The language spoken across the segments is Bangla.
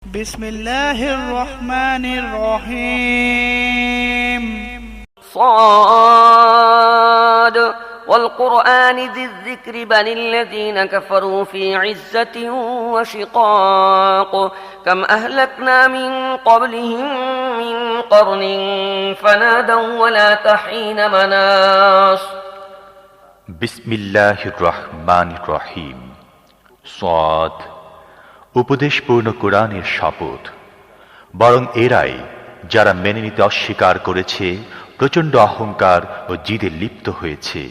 بسم الله الرحمن الرحيم صاد والقرآن ذي الذكر بل الذين كفروا في عزة وشقاق كم أهلكنا من قبلهم من قرن فنادوا ولا تحين مناص বিসমিল্লাহির রহমানির রহিম। সাদ। উপদেশপূর্ণ কোরআনের শপথ। বরং এরাই যারা মেনে নিতে অস্বীকার করেছে, প্রচণ্ড অহংকার ও জিদে লিপ্ত হয়েছে।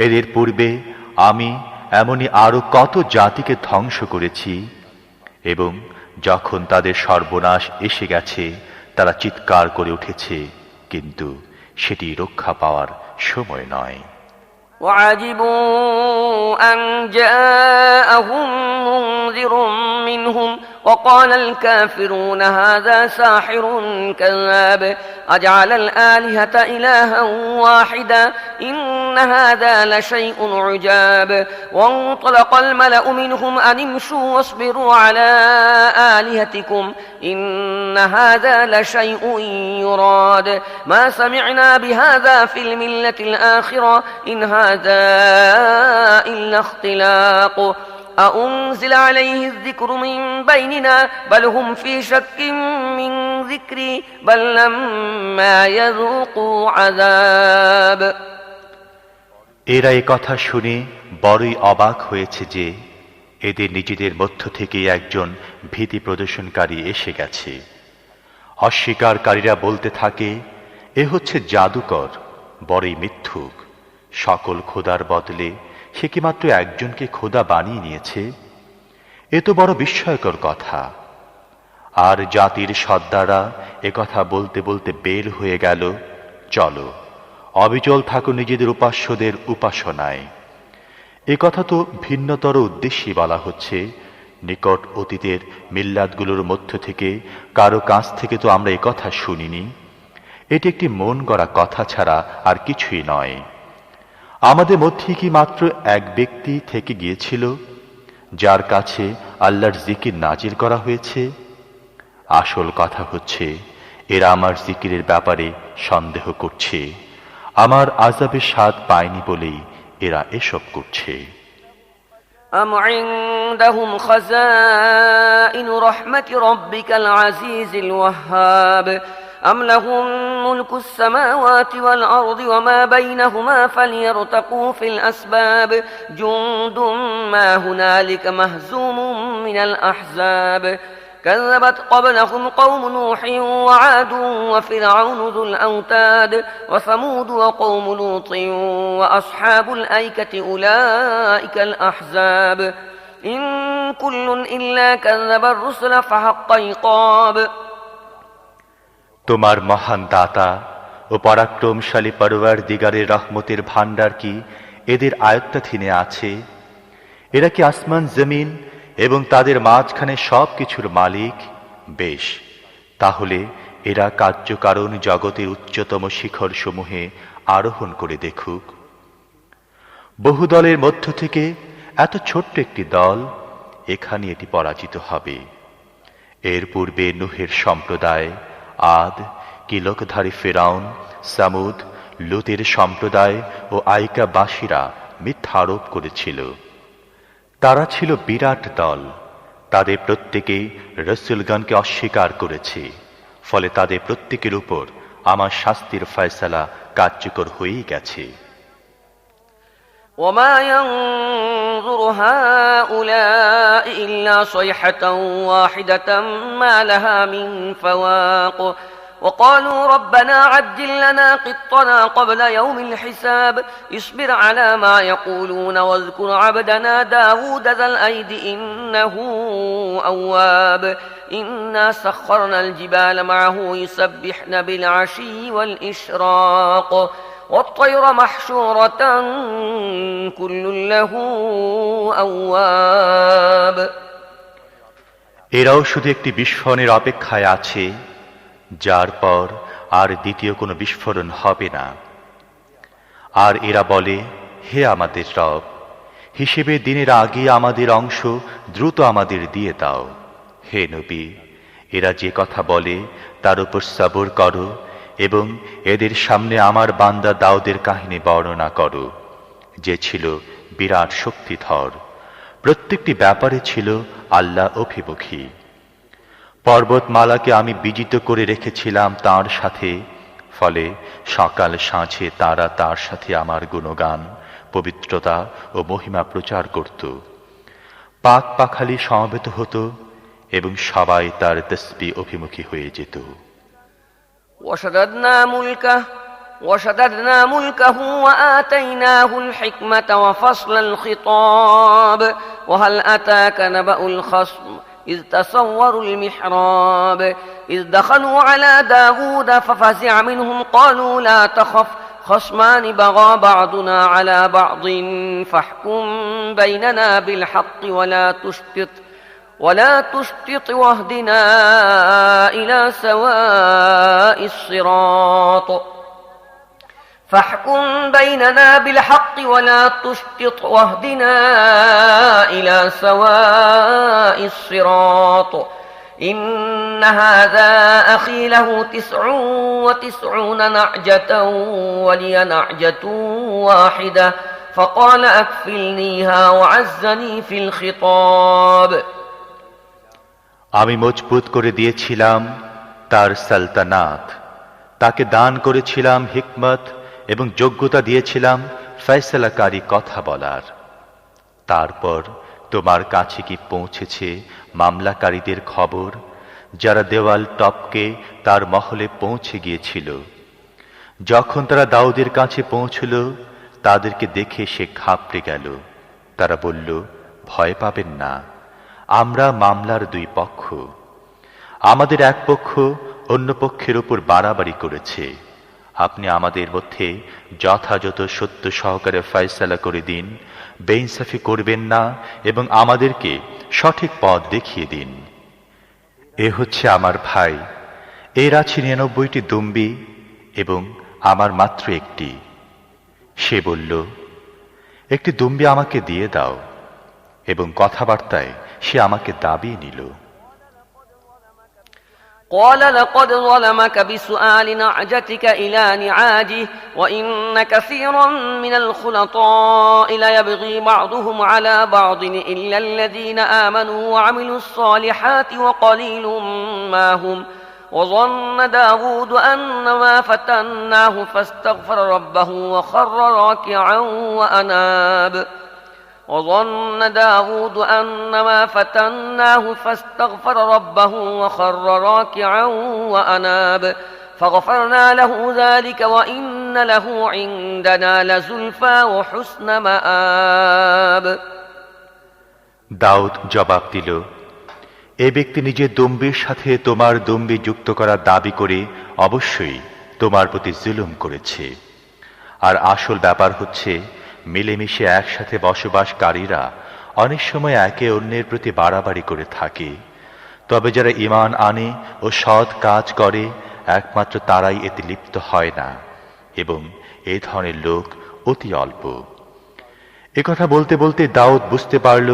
এদের পূর্বে আমি এমনই আরো কত জাতিকে ধ্বংস করেছি, এবং যখন তাদের সর্বনাশ এসে গেছে তারা চিৎকার করে উঠেছে, কিন্তু সেটি রক্ষা পাওয়ার সময় নয়। وعجبوا أن جاءهم منذر منهم وقال الكافرون هذا ساحر كذاب أجعل الآلهة إلها واحدا إن هذا لشيء عجاب وانطلق الملأ منهم أن امشوا واصبروا على آلهتكم إن هذا لشيء يراد ما سمعنا بهذا في الملة الآخرة إن هذا إلا اختلاق أأنزل عليه الذكر من بيننا بل هم في شك من ذكري بل لما يذوقوا عذاب এরা এই কথা শুনে বড়ই অবাক হয়েছে যে এদের নিজেদের মধ্য থেকে একজন ভীতি প্রদর্শনকারী এসে গেছে। অস্বীকারীরা বলতে থাকে, এ হচ্ছে জাদুকর, বড়ই মিথ্যুক। সকল খোদার বদলে সে কি মাত্র একজনকে খোদা বানিয়ে নিয়েছে? এ তো বড় বিস্ময়কর কথা। আর জাতির সর্দাররা একথা বলতে বলতে বের হয়ে গেল। চলো, অবিচল থাকো নিজেদের উপাস্যদের উপাসনায়। এ কথা তো ভিন্নতর উদ্দেশ্যে বলা হচ্ছে। নিকট অতীতের মিল্লাতগুলোর মধ্য থেকে কারো কাছ থেকে তো আমরা এ কথা শুনিনি। এটি একটি মন গড়া কথা ছাড়া আর কিছুই নয়। আমাদের মধ্যে কি মাত্র এক ব্যক্তি থেকে গিয়েছিল যার কাছে আল্লাহর জিকির নাজিল করা হয়েছে? আসল কথা হচ্ছে, এরা আমার জিকিরের ব্যাপারে সন্দেহ করছে। আমার আযাবের স্বাদ পায়নি বলেই এরা এসব করছে। أم عندهم خزائن رحمة ربك العزيز الوهاب أم لهم ملك السماوات والأرض وما بينهما فليرتقوا في الأسباب جند ما هنالك مهزوم من الأحزاب كذبت قبلهم قوم نوح وعاد وفرعون ذو الأوتاد وثمود وقوم لوط وأصحاب الأيكة أولئك الأحزاب إن كل إلا كذب الرسل فحق عقاب তোমার মহান দাতা ও পরাক্রমশালী পরওয়ারদিগারের রহমতের ভাণ্ডার কি এদের আয়ত্তাধীনে আছে? এরা কি আসমান জমিন এবং তাদের মাঝখানে সব কিছুর মালিক? বেশ, তাহলে এরা কার্যকারণ জগতের উচ্চতম শিখর সমূহে আরোহণ করে দেখুক। বহু দলের মধ্য থেকে এত ছোট্ট একটি দল, এখানে এটি পরাজিত হবে। এর পূর্বে নূহের সম্প্রদায়, আদ, কিলকধারী ফিরআউন, সামুদ, লূতের সম্প্রদায় ও আইকাবাসীরা মিথ্যা আরোপ করেছিল। তারা ছিল বিরাট দল। তাদের প্রত্যেকেই রাসূলগণকে অস্বীকার করেছে। ফলে তাদের প্রত্যেকের উপর আমার শাস্তির ফয়সালা কার্যকর হয়েই গেছে। وما ينظر هؤلاء إلا صيحة واحدة ما لها من فواق وقالوا ربنا عجل لنا قطنا قبل يوم الحساب اصبر على ما يقولون واذكر عبدنا داود ذا الأيد إنه أواب إنا سخرنا الجبال معه يسبحن بالعشي والإشراق والطير محشورة كل له أواب এরাও শুধু একটি বিস্ফোরণের অপেক্ষায় আছে, যার পর আর দ্বিতীয় কোনো বিস্ফোরণ হবে না। আর এরা বলে, হে আমাদের রব, হিসেবে দিনের আগে আমাদের অংশ দ্রুত আমাদের দিয়ে দাও। হে নবী, এরা যে কথা বলে তার উপর সবর করো এবং এদের সামনে আমার বান্দা দাউদের কাহিনী বর্ণনা করো, যে ছিল বিরাট শক্তিধর, প্রত্যেকটি ব্যাপারে ছিল আল্লাহ অভিমুখী। পর্বতমালাকে আমি বিজিত করে রেখেছিলাম তার সাথে, ফলে সকাল সাঁঝে তারা তার সাথে আমার গুণগান, পবিত্রতা ও মহিমা প্রচার করত। পাক পাখালি সমবেত হতো এবং সবাই তার তসবিহ অভিমুখী হয়ে যেত। وشددنا ملكه وآتيناه الحكمة وفصل الخطاب وهل أتاك نبأ الخصم إذ تصوروا المحراب إذ دخلوا على داود ففزع منهم قالوا لا تخف خصمان بغى بعضنا على بعض فاحكم بيننا بالحق ولا تشطط واهدنا إلى سواء الصراط فاحكم بيننا بالحق ولا تشطط واهدنا إلى سواء الصراط إن هذا أخي له 99 نعجة ولي نعجة واحدة فقال أكفلنيها وعزني في الخطاب আমি মজবুত করে দিয়েছিলাম তার সালতানাত, তাকে দান করেছিলাম হিকমত এবং যোগ্যতা দিয়েছিলাম ফয়সালাকারী কথা বলার। তারপর তোমার কাছে কি পৌঁছেছে মামলাকারীদের খবর, যারা দেওয়াল টপকে তার মহলে পৌঁছে গিয়েছিল? যখন তারা দাউদের কাছে পৌঁছল, তাদেরকে দেখে সে ঘাবড়ে গেল। তারা বলল, ভয় পাবেন না, আমরা মামলার দুই পক্ষ। আমাদের এক পক্ষ অন্য পক্ষের উপর বাড়াবাড়ি করেছে। আপনি আমাদের মধ্যে যথাযথ সত্য সহকারে ফয়সালা করে দিন, বেইনসাফি করবেন না এবং আমাদেরকে সঠিক পথ দেখিয়ে দিন। এ হচ্ছে আমার ভাই, এর আছে 99টি দুম্বি এবং আমার মাত্র একটি। সে বলল, একটি দুম্বি আমাকে দিয়ে দাও, এবং কথাবার্তায় সে আমাকে দাবিয়ে নিল। قال لقد ظلمك بسؤال نعجتك إلى نعاجه وإن كثيرا من الخلطاء ليبغي بعضهم على بعض إلا الذين آمنوا وعملوا الصالحات وقليل ما هم وظن داود أنما فتناه فاستغفر ربه وخر راكعا وأناب وظن داود أنما فتناه فاستغفر ربه وخر راكعا وأناب فغفرنا له ذلك وإن له عندنا لزلفى وحسن مآب দাউদ জবাব দিল, এ ব্যক্তি নিজের দম্বির সাথে তোমার দম্বি যুক্ত করার দাবি করে অবশ্যই তোমার প্রতি জুলুম করেছে। আর আসল ব্যাপার হচ্ছে, মিলেমিশে একসাথে বসবাসকারীরা অনেক সময় একে অন্যের প্রতি বাড়াবাড়ি করে থাকে। তবে যারা ঈমান আনে ও সৎ কাজ করে, একমাত্র তারাই এতে লিপ্ত হয় না, এবং এই ধরনের লোক অতি অল্প। একথা বলতে বলতে দাউদ বুঝতে পারল,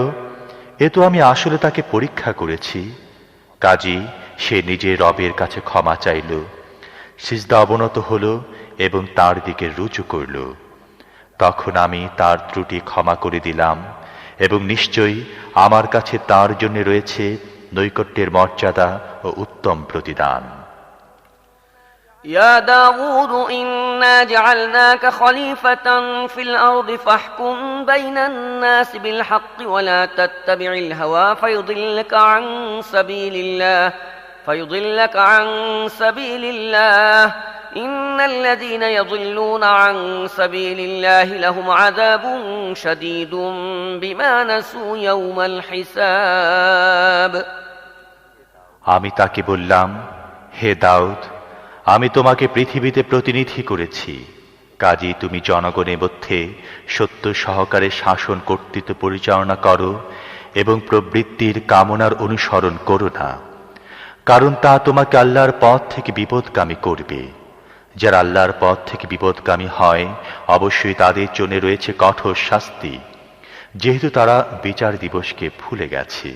এ তো আমি আসলে তাকে পরীক্ষা করেছি। কাজী সে নিজের রবের কাছে ক্ষমা চাইল, সিজদা অবনত হল এবং তার দিকে রুজু করল। তখন আমি তার ত্রুটি ক্ষমা করে দিলাম, এবং নিশ্চয়ই আমার কাছে তার জন্য রয়েছে নৈকট্যের মর্যাদা ও উত্তম প্রতিদান। يا داود إنا جعلناك خليفة في الأرض فاحكم بين الناس بالحق ولا تتبع الهوى فيضلك عن سبيل الله إن الذين يضلون عن سبيل الله لهم عذاب شديد بما نسوا يوم الحساب আমি তাকে বললাম, হে দাউদ, আমি তোমাকে পৃথিবীতে প্রতিনিধি করেছি, কাজী তুমি জনগণের মধ্যে সত্য সহকারে শাসন কর্তৃত্ব পরিচালনা করো এবং প্রবৃত্তির কামনার অনুসরণ করো না, কারণ তা তোমাকে আল্লাহর পথ থেকে বিপদগামী করবে। যারা আল্লাহর পথ থেকে বিপদগামী হয়, অবশ্যই তাদের জন্য রয়েছে কঠোর শাস্তি, যেহেতু তারা বিচার দিবসকে ভুলে গেছে।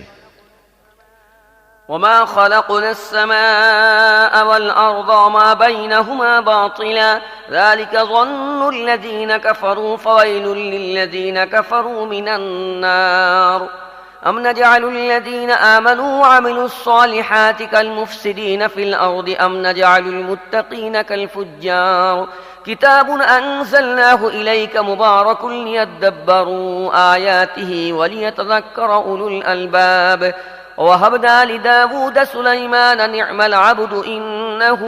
وما خلقنا السماء والأرض وما بينهما باطلا ذلك ظن الذين كفروا فويل للذين كفروا من النار أم نجعل الذين آمنوا وعملوا الصالحات كالمفسدين في الأرض أم نجعل المتقين كالفجار كتاب أنزلناه إليك مبارك ليدبروا آياته وليتذكر أولو الألباب ووهبنا لداود سليمان نعم العبد إنه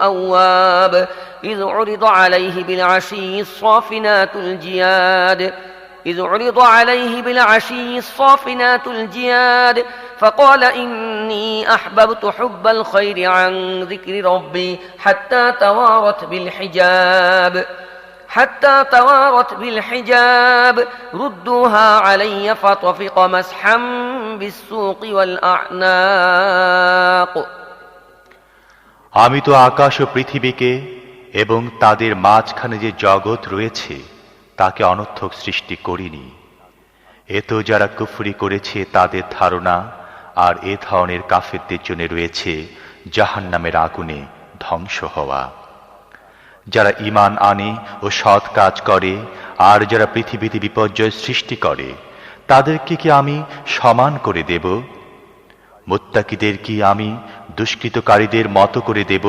أواب إذ عرض عليه بالعشي الصافنات الجياد فقال إني أحببت حب الخير عن ذكر ربي حتى توارت بالحجاب ردوها علي فطفق مسحا بالسوق والأعناق আমি তো আকাশ ও পৃথিবীকে এবং তাদের মাঝখানে যে জগৎ রয়েছে তাকে অনর্থক সৃষ্টি করিনি। এ তো যারা কুফরি করেছে তাদের ধারণা, আর এ ধরনের কাফেরদের জন্য রয়েছে জাহান্নামের আগুনে ধ্বংস হওয়া। যারা ঈমান আনে ও সৎ কাজ করে আর যারা পৃথিবীতে বিপর্যয় সৃষ্টি করে তাদেরকে কি আমি সমান করে দেব? মুত্তাকিদের কি আমি দুষ্কৃতকারীদের মতো করে দেব?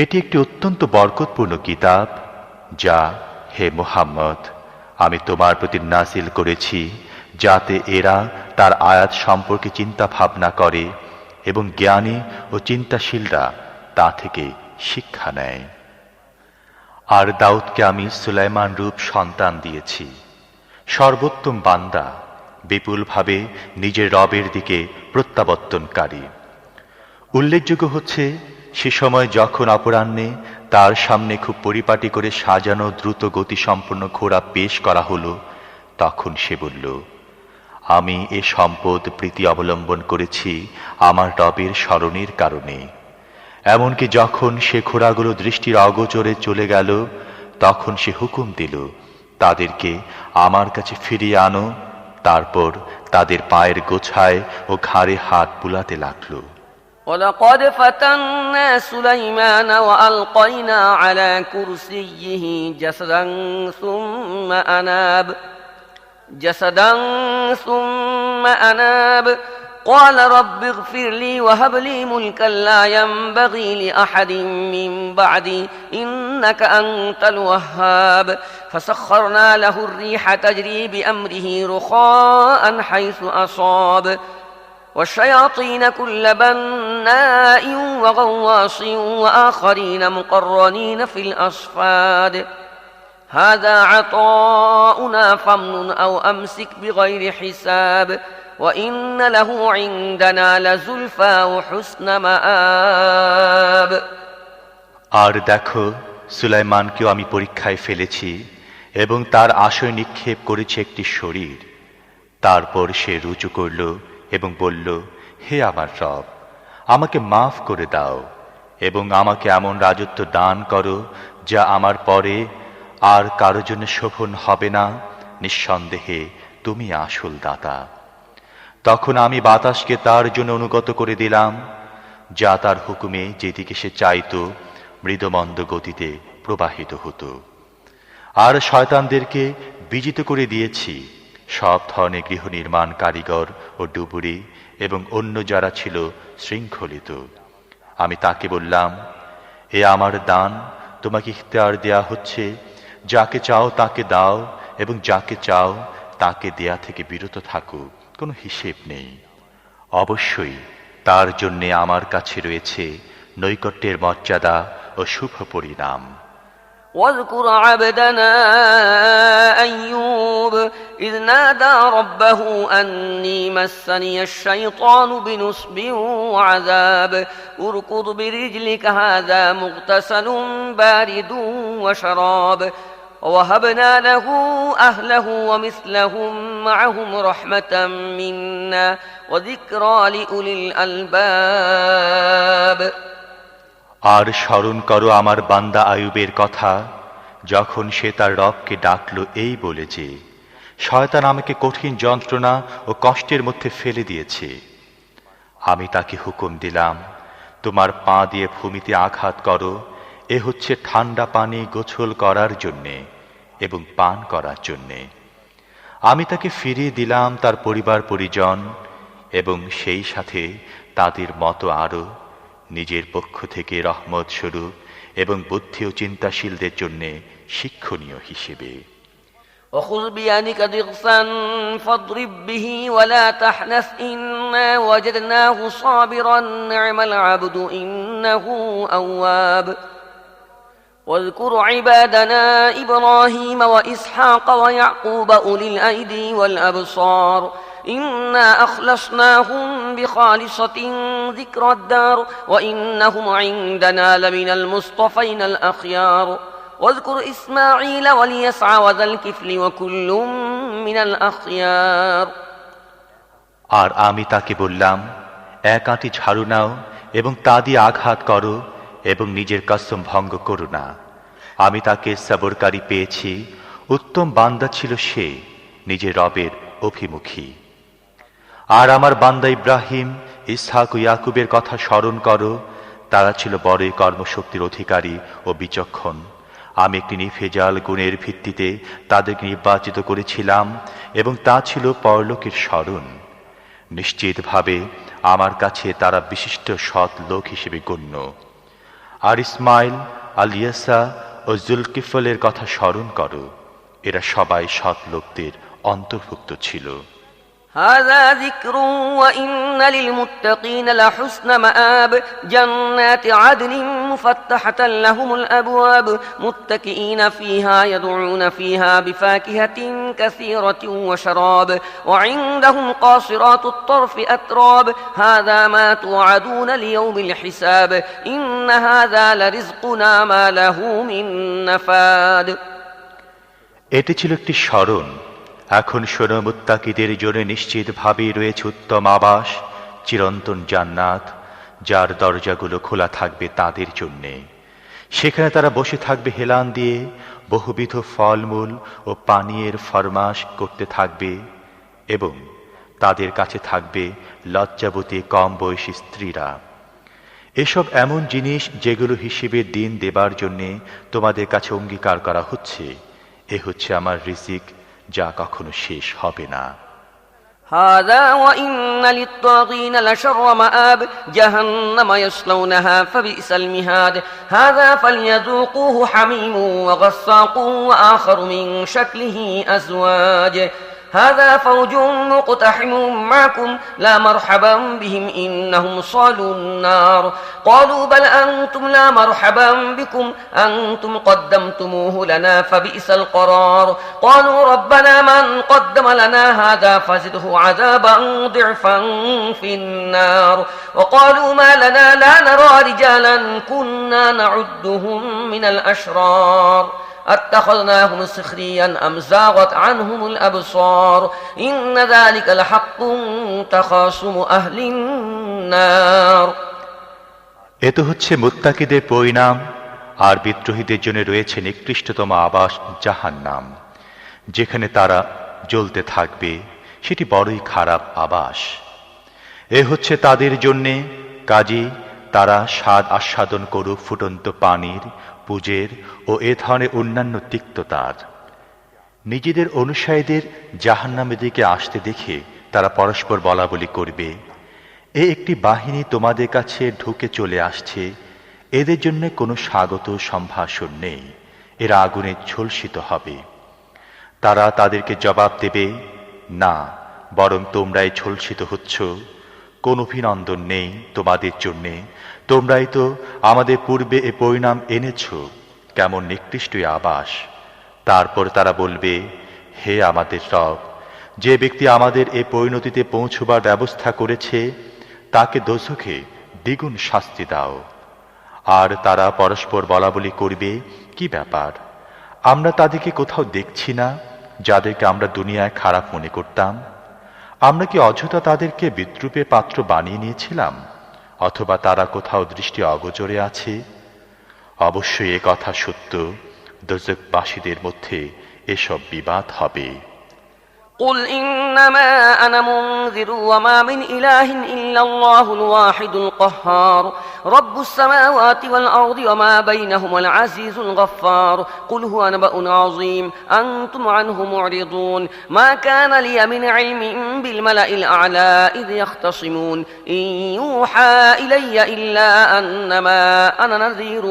এটি একটি অত্যন্ত বরকতপূর্ণ কিতাব যা, হে মুহাম্মদ, আমি তোমার প্রতি নাযিল করেছি যাতে এরা তার আয়াত সম্পর্কে চিন্তা ভাবনা করে এবং জ্ঞানী ও চিন্তাশীলরা তা থেকে শিক্ষা নেয়। আর দাউদকে আমি সুলাইমান রূপ সন্তান দিয়েছি, সর্বোত্তম বান্দা, বিপুলভাবে নিজের রবের দিকে প্রত্যাবর্তনকারী। উল্লেখযোগ্য হচ্ছে সে সময় যখন অপরাহ্নে তার সামনে খুব পরিপাটি করে সাজানো দ্রুত গতিসম্পন্ন ঘোড়া পেশ করা হলো, তখন সে বলল, আমি এ সম্পদ প্রীতি অবলম্বন করেছি আমার রবের স্মরণের কারণে। এমনকি যখন সে ঘোড়াগুলো দৃষ্টির অগোচরে চলে গেল তখন সে হুকুম দিল, তাদেরকে আমার কাছে ফিরিয়ে আনো। তারপর তাদের পায়ের গোছায় ও ঘাড়ে হাত বুলাতে লাগলো। ولقد فتنا سليمان وألقينا على كرسيه جسدا ثم أناب قال رب اغفر لي وهب لي ملكا لا ينبغي لأحد من بعدي إنك أنت الوهاب فسخرنا له الريح تجري بأمره رخاء حيث أصاب والشياطين كل بناء وغواص وآخرين مقرنين في الأصفاد هذا عطاؤنا فامنن أو أمسك بغير حساب وإن له عندنا لزلفى وحسن مآب। আর দেখো, সুলাইমানকেও আমি পরীক্ষায় ফেলেছি এবং তার আশয় নিক্ষেপ করেছে একটি শরীর। তারপর সে রুজু করল এবং বলল, হে আমার রব, আমাকে মাফ করে দাও এবং আমাকে এমন রাজত্ব দান করো যা আমার পরে আর কারো জন্য শোভন হবে না। নিঃসন্দেহে তুমি আসল দাতা। তখন আমি বাতাসকে তার জন্য অনুগত করে দিলাম, যা তার হুকুমে যেদিকে সে চাইত মৃদমন্দ গতিতে প্রবাহিত হতো। আর শয়তানদেরকে বিজিত করে দিয়েছি সব ধরনের গৃহ নির্মাণ কারিগর ও ডুবুরি এবং অন্য যারা ছিল শৃঙ্খলিত। আমি তাকে বললাম, এ আমার দান, তোমাকে ইখতিয়ার দেয়া হচ্ছে, যাকে চাও তাকে দাও এবং যাকে চাও তাকে দেয়া থেকে বিরত থাকো, কোনো হিসেব নেই। অবশ্যই তার জন্যে আমার কাছে রয়েছে নৈকট্যের মর্যাদা ও শুভ পরিণাম। واذكر عبدنا أيوب إذ نادى ربه أني مسني الشيطان بنصب وعذاب اركض برجلك هذا مغتسل بارد وشراب ووهبنا له أهله ومثلهم معهم رحمة منا وذكرى لأولي الألباب। আর স্মরণ করো আমার বান্দা আয়ুবের কথা, যখন সে তার রবকে ডাকল এই বলে যে, শয়তান আমাকে কঠিন যন্ত্রণা ও কষ্টের মধ্যে ফেলে দিয়েছে। আমি তাকে হুকুম দিলাম, তোমার পা দিয়ে ভূমিতে আঘাত করো, এ হচ্ছে ঠান্ডা পানি গোসল করার জন্যে এবং পান করার জন্যে। আমি তাকে ফিরিয়ে দিলাম তার পরিবার পরিজন এবং সেই সাথে তাদের মতো আরো নিজের পক্ষ থেকে রহমত স্বরূপ এবং বুদ্ধি ও চিন্তাশীলদের জন্যে শিক্ষণীয় হিসেবে। وخذ بيدك ضغثا فاضرب به ولا تحنث إنا وجدناه صابرا نعم العبد إنه أواب واذكر عبادنا إبراهيم وإسحاق ويعقوب أولي الأيدي والأبصار إنا أخلصناهم بخالصة ذكر الدار وإنهم عندنا لمن المصطفين الأخيار واذكر إسماعيل واليسع وذا الكفل وكل من الأخيار। আর আমি তাকে বললাম, এক আঁটি ঝাড়ু নাও এবং তা দিয়ে আঘাত করো এবং নিজের কসম ভঙ্গ করো না। আমি তাকে সবরকারী পেয়েছি, উত্তম বান্দা ছিল সে, নিজের রবের অভিমুখী। আর আমার বান্দা ইব্রাহিম, ইসহাক ও ইয়াকুবের কথা স্মরণ করো, তারা ছিল বড়ই কর্মশক্তির অধিকারী ও বিচক্ষণ। আমি একটি নিফেজাল গুণের ভিত্তিতে তাদেরকে নির্বাচিত করেছিলাম এবং তা ছিল পরলোকের স্মরণ। নিশ্চিতভাবে আমার কাছে তারা বিশিষ্ট সৎ লোক হিসেবে গণ্য। আর ইসমাইল, আলিয়াসা ও জুলকিফলের কথা স্মরণ করো, এরা সবাই সৎ লোকদের অন্তর্ভুক্ত ছিল। هذا ذكر وإن للمتقين لحسن مآب جنات عدن مفتحة لهم الأبواب متكئين فيها يدعون فيها بفاكهة كثيرة وشراب وعندهم قاصرات الطرف أتراب هذا ما توعدون ليوم الحساب إن هذا لرزقنا ما له من نفاد। এটি ছিল একটি স্মরণ। এখন শোনো, মুত্তাকিদের জন্য নিশ্চিতভাবেই রয়েছে উত্তম আবাস, চিরন্তন জান্নাত, যার দরজাগুলো খোলা থাকবে তাদের জন্যে। সেখানে তারা বসে থাকবে হেলান দিয়ে, বহুবিধ ফলমূল ও পানীয়ের ফরমাশ করতে থাকবে এবং তাদের কাছে থাকবে লজ্জাবতী কম বয়সী স্ত্রীরা। এসব এমন জিনিস যেগুলো হিসেবে দিন দেবার জন্যে তোমাদের কাছে অঙ্গীকার করা হচ্ছে। এ হচ্ছে আমার রিজিক, যা কখনো শেষ হবে না। هذا وإن للطاغين لشر مآب جهنم يصلونها فبئس المهاد هذا فليذوقوه حميم وغساق وآخر من شكله أزواج هذا فوج مقتحم معكم لا مرحبا بهم إنهم صالوا النار قالوا بل أنتم لا مرحبا بكم أنتم قدمتموه لنا فبئس القرار قالوا ربنا من قدم لنا هذا فزده عذابا ضعفا في النار وقالوا ما لنا لا نرى رجالا كنا نعدهم من الأشرار أتخذناهم سخريا أم زاغت عنهم الأبصار إن ذلك لحق تخاصم أهل النار। এ তো হচ্ছে মুত্তাকিদের পরিণাম। আর বিদ্রোহীদের জন্য রয়েছে নিকৃষ্টতম আবাস জাহান্নাম, যেখানে তারা জ্বলতে থাকবে। সেটি বড়ই খারাপ আবাস। এ হচ্ছে তাদের জন্যে, কাজী তারা স্বাদ আস্বাদন করুক ফুটন্ত পানির, পূজের ও এ ধরনের অন্যান্য তিক্ততার। নিজেদের অনুসারীদের জাহান্নামের দিকে আসতে দেখে তারা পরস্পর বলাবলি করবে, এ একটি বাহিনী তোমাদের কাছে ঢুকে চলে আসছে, এদের জন্য কোনো স্বাগত সম্ভাষণ নেই, এরা আগুনে ঝলসিত হবে। তারা তাদেরকে জবাব দেবে, না, বরং তোমরাই ঝলসিত হচ্ছ, কোন অভিনন্দন নেই তোমাদের জন্যে, তোমরাই তো আমাদের পূর্বে এ পরিণাম এনেছ, কেমন নিকৃষ্ট আবাস। তারপর তারা বলবে, হে আমাদের রব, যে ব্যক্তি আমাদের এ পরিণতিতে পৌঁছবার ব্যবস্থা করেছে তাকে দোজখে দ্বিগুণ শাস্তি দাও। আর তারা পরস্পর বলাবলি করবে, কি ব্যাপার, আমরা তাদেরকে কোথাও দেখছি না যাদেরকে আমরা দুনিয়ায় খারাপ মনে করতাম? আমরা কি অযথা তাদেরকে বিদ্রূপের পাত্র বানিয়ে নিয়েছিলাম, অথবা তারা কোথাও দৃষ্টি অগোচরে আছে? অবশ্যই এ কথা সত্য, দোজখবাসীদের মধ্যে এসব বিবাদ হবে। قل إنما أنا منذر وما من إله إلا الله الواحد القهار رب السماوات والأرض وما بينهما العزيز الغفار قل هو نبأ عظيم أنتم عنه معرضون ما كان لي من علم بالملأ الأعلى إذ يختصمون إن يوحى إلي إلا أنما أنا نذير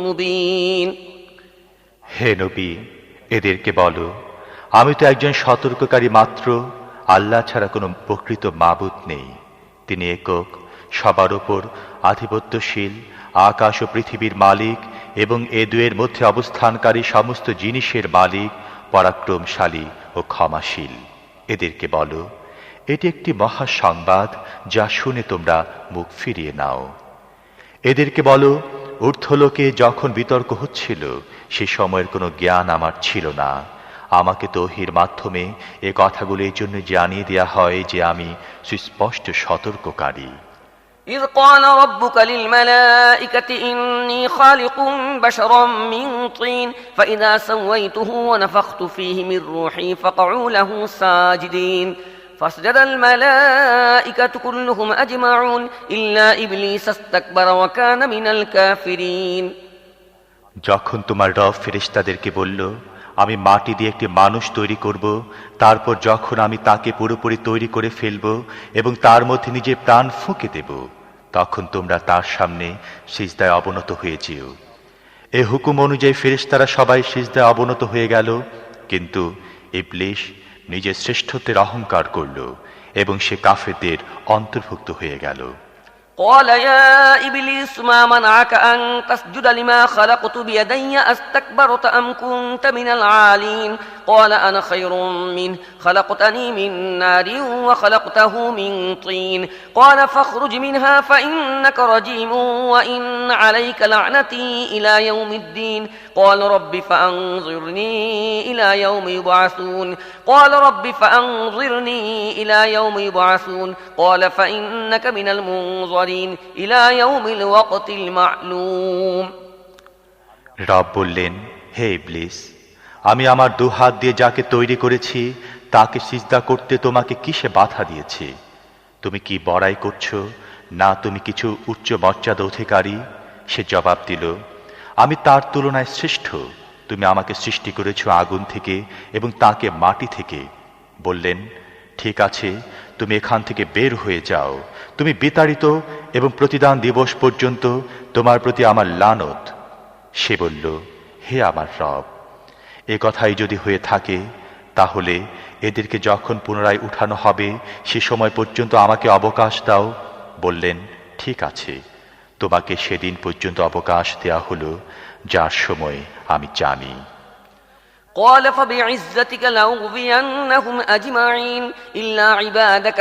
مبين হে নবী, এদেরকে বলো, আমি তো একজন সতর্ককারী মাত্র। আল্লাহ ছাড়া কোনো প্রকৃত মাবুদ নেই। তিনি একক, সবার উপর আধিপত্যশীল, আকাশ ও পৃথিবীর মালিক এবং এ দুয়ের মধ্যে অবস্থানকারী সমস্ত জিনিসের মালিক, পরাক্রমশালী ও ক্ষমাশীল। এদেরকে বলো, এটি একটি মহা সংবাদ, যা শুনে তোমরা মুখ ফিরিয়ে নাও। এদেরকে বলো, ঊর্ধ্বলোকে যখন বিতর্ক হচ্ছিল, সে সময়ের কোনো জ্ঞান আমার ছিল না। আমাকে তৌহির মাধ্যমে এ কথাগুলো এই জন্য জানিয়ে দেয়া হয় যে আমি সুস্পষ্ট সতর্ককারী। إذ قال ربك للملائكة إني خالق بشرا من طين فإذا سويته ونفخت فيه من روحي فقعوا له ساجدين فاسجد الملائكة كلهم أجمعون إلا إبليس استكبر وكان من الكافرين যখন তোমার রব ফেরেশতাদেরকে বলল, আমি মাটি দিয়ে একটি মানুষ তৈরি করব, তারপর যখন আমি তাকে পুরোপুরি তৈরি করে ফেলব এবং তার মধ্যে নিজের প্রাণ ফুঁকে দেব, তখন তোমরা তার সামনে সিজদায় অবনত হয়ে যেও। এ হুকুম অনুযায়ী ফেরেশতারা সবাই সিজদায় অবনত হয়ে গেল, কিন্তু ইবলিস নিজের শ্রেষ্ঠত্বের অহংকার করল এবং সে কাফেরদের অন্তর্ভুক্ত হয়ে গেল। قال يا إبليس ما منعك أن تسجد لما خلقت بيدي أستكبرت أم كنت من العالين قال أنا خير منه خلقتني من نار وخلقته من طين قال فاخرج منها فإنك رجيم وإن عليك لعنتي إلى يوم الدين قال رب فأنظرني إلى يوم يبعثون قال رب فأنظرني إلى يوم يبعثون قال فإنك من المنظرين إلى يوم الوقت المعلوم রব বললেন, হে ইবলিস, আমি আমার দুহাত দিয়ে যাকে তৈরি করেছি তাকে সিজদা করতে তোমাকে কিসে বাধা দিয়েছি? তুমি কি বড়াই করছো, না তুমি কিছু উচ্চ মর্যাদা অধিকারী? সে জবাব দিল, আমি তার তুলনায় শ্রেষ্ঠ। তুমি আমাকে সৃষ্টি করেছ আগুন থেকে এবং তাকে মাটি থেকে। বললেন, ঠিক আছে, তুমি এখান থেকে বের হয়ে যাও। তুমি বিতাড়িত এবং প্রতিদান দিবস পর্যন্ত তোমার প্রতি আমার লানত। সে বলল, হে আমার রব, এ কথাই যদি হয়ে থাকে, তাহলে এদেরকে যখন পুনরায় উঠানো হবে সে সময় পর্যন্ত আমাকে অবকাশ দাও। বললেন, ঠিক আছে, তোমাকে সেদিন পর্যন্ত অবকাশ দেয়া হলো, যার সময় আমি জানি। قال فبعزتك لأغوينهم أجمعين إلا عبادك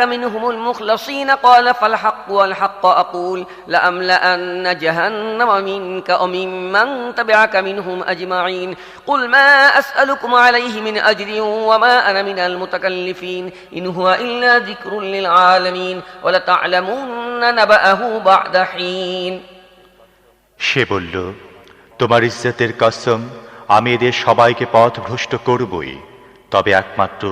منهم المخلصين قال فالحق والحق أقول لأملأن جهنم منك وممن تبعك منهم أجمعين قل ما أسألكم عليه من أجر وما أنا من المتكلفين إن هو إلا ذكر للعالمين ولتعلمن نبأه بعد حين সে বলল, তোমার ইজ্জতের কসম, আমি এদের সবাইকে পথভ্রষ্ট করবই, তবে একমাত্র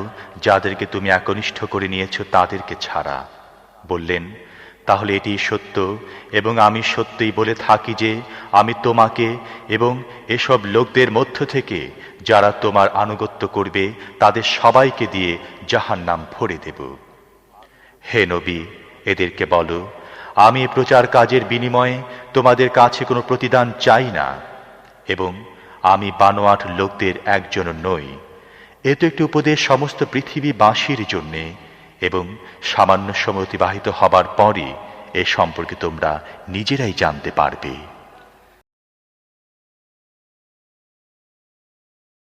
যাদেরকে তুমি একনিষ্ঠ করে নিয়েছ তাদেরকে ছাড়া। বললেন, তাহলে এটি সত্য এবং আমি সত্যই বলে থাকি যে আমি তোমাকে এবং এসব লোকদের মধ্য থেকে যারা তোমার আনুগত্য করবে তাদের সবাইকে দিয়ে জাহান্নাম ভরে দেব। হে নবী, এদেরকে বলো, আমি প্রচার কাজের বিনিময়ে তোমাদের কাছে কোনো প্রতিদান চাই না এবং আমি বানোয়াট লোকদের একজন নই। এ তো একটি উপদেশ সমস্ত পৃথিবীবাসীর জন্যে, এবং সামান্য সময় অতিবাহিত হবার পরই এ সম্পর্কে তোমরা নিজেরাই জানতে পারবে।